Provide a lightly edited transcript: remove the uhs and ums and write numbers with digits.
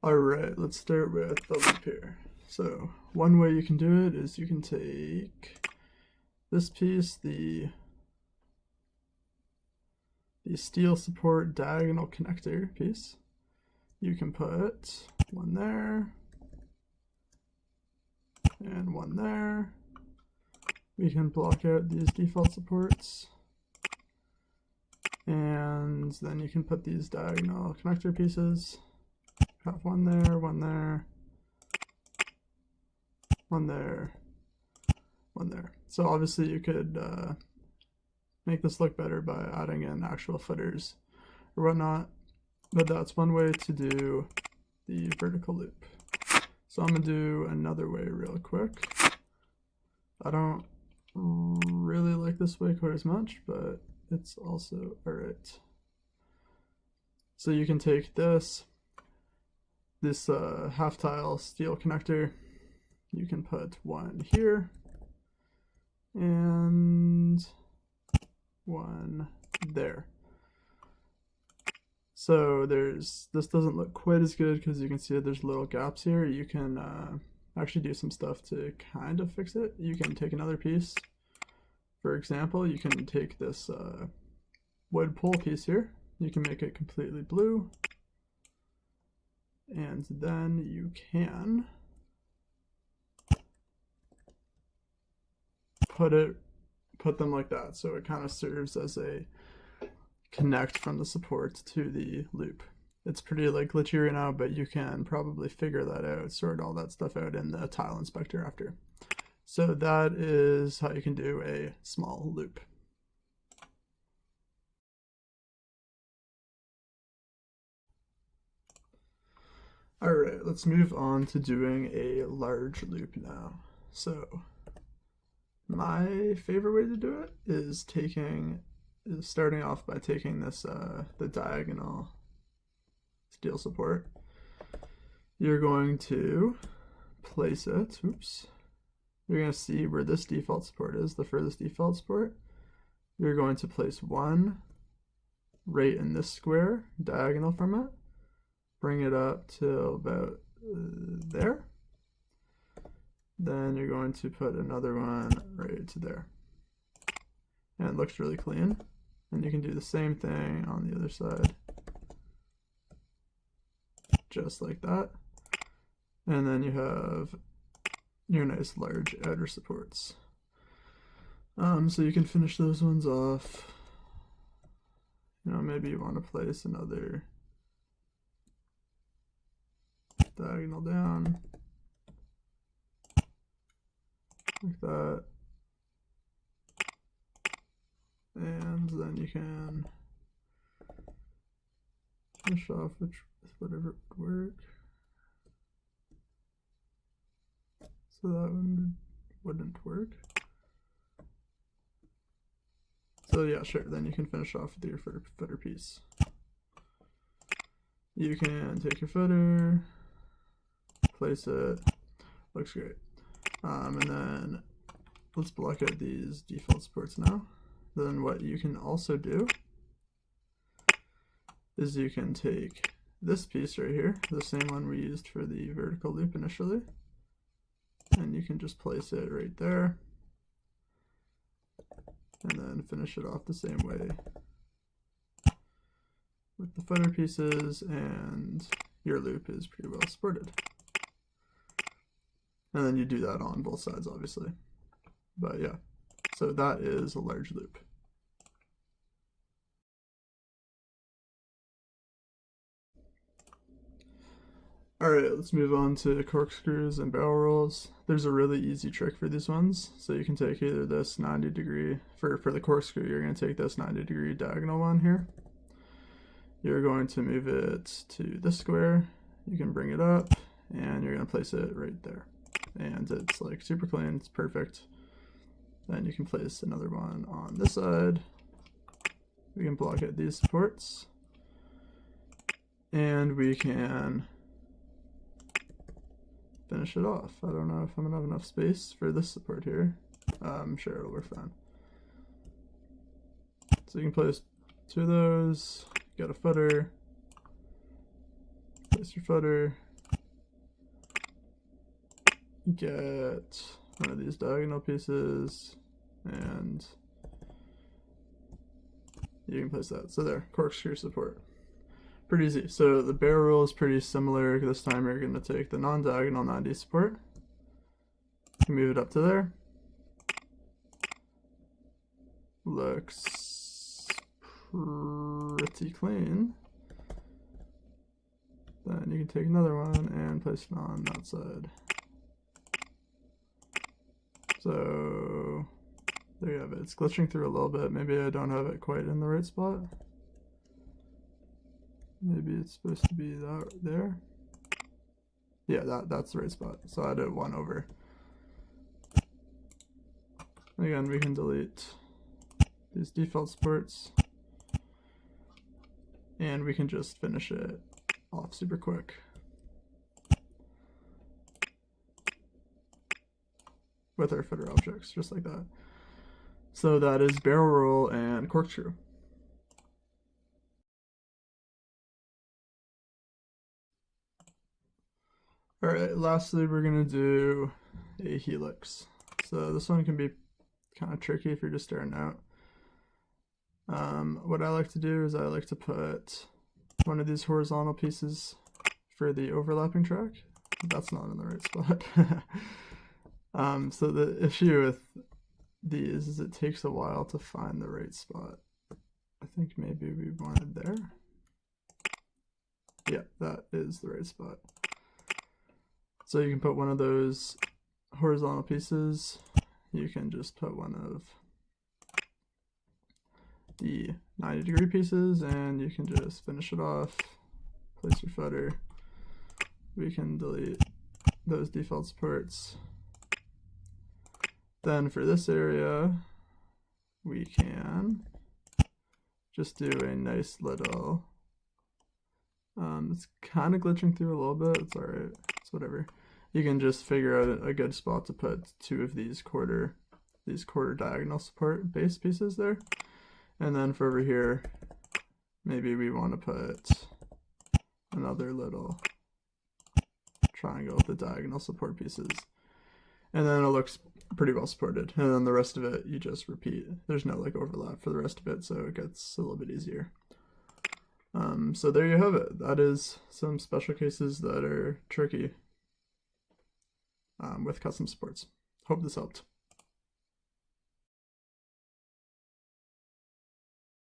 Alright, let's start with the loop here. So one way you can do it is you can take this piece, the steel support diagonal connector piece. You can put one there and one there. We can block out these default supports, and then you can put these diagonal connector pieces. Have one there, one there, one there, one there. So obviously you could make this look better by adding in actual footers or whatnot, but that's one way to do the vertical loop. So I'm gonna do another way real quick. I don't really like this way quite as much, but it's also alright. So you can take this half tile steel connector, you can put one here and one there. So this doesn't look quite as good because you can see that there's little gaps here. You can actually do some stuff to kind of fix it. You can take another piece. For example, you can take this wood pole piece here. You can make it completely blue. And then you can put them like that, so it kind of serves as a connect from the support to the loop. It's pretty like glitchy right now, but you can probably figure that out, sort all that stuff out in the tile inspector after. So that is how you can do a small loop. Alright, let's move on to doing a large loop now. So my favorite way to do it is starting off by taking this the diagonal steel support. You're going to place it, oops. You're going to see where this default support is, the furthest default support. You're going to place one right in this square, diagonal from it. Bring it up to about there. Then you're going to put another one right to there. And it looks really clean. And you can do the same thing on the other side. Just like that. And then you have your nice large outer supports. So you can finish those ones off. You know, maybe you want to place another diagonal down like that, and then you can finish off with whatever would work. So that one wouldn't work. So yeah, sure, then you can finish off with your footer piece. You can take your footer, place it, looks great. And then let's block out these default supports now. Then what you can also do is you can take this piece right here, the same one we used for the vertical loop initially, and you can just place it right there, and then finish it off the same way with the footer pieces, and your loop is pretty well supported. And then you do that on both sides, obviously. But yeah, so that is a large loop. Alright, let's move on to corkscrews and barrel rolls. There's a really easy trick for these ones. So you can take either this 90 degree, for the corkscrew, you're going to take this 90 degree diagonal one here. You're going to move it to this square. You can bring it up, and you're going to place it right there. And it's like super clean, it's perfect. Then you can place another one on this side. We can block out these supports. And we can finish it off. I don't know if I'm gonna have enough space for this support here. I'm sure it'll work fine. So you can place two of those, get a footer, place your footer, get one of these diagonal pieces, and you can place that. So there, corkscrew support. Pretty easy. So the barrel roll is pretty similar. This time you're going to take the non-diagonal 90 support, move it up to there. Looks pretty clean. Then you can take another one and place it on that side. So there you have it. It's glitching through a little bit. Maybe I don't have it quite in the right spot. Maybe it's supposed to be that there. Yeah, that's the right spot. So I did one over. Again, we can delete these default supports, and we can just finish it off super quick with our footer objects, just like that. So that is barrel roll and corkscrew. All right, lastly, we're gonna do a helix. So this one can be kind of tricky if you're just starting out. What I like to do is I like to put one of these horizontal pieces for the overlapping track. That's not in the right spot. So the issue with these is it takes a while to find the right spot. I think maybe we wanted there. Yeah, that is the right spot. So you can put one of those horizontal pieces. You can just put one of the 90-degree pieces, and you can just finish it off, place your footer. We can delete those default supports. Then for this area, we can just do a nice little, it's kind of glitching through a little bit, it's alright, it's whatever. You can just figure out a good spot to put two of these quarter diagonal support base pieces there. And then for over here, maybe we want to put another little triangle with the diagonal support pieces. And then it looks pretty well supported. And then the rest of it, you just repeat. There's no like overlap for the rest of it, so it gets a little bit easier. So there you have it. That is some special cases that are tricky with custom supports. Hope this helped.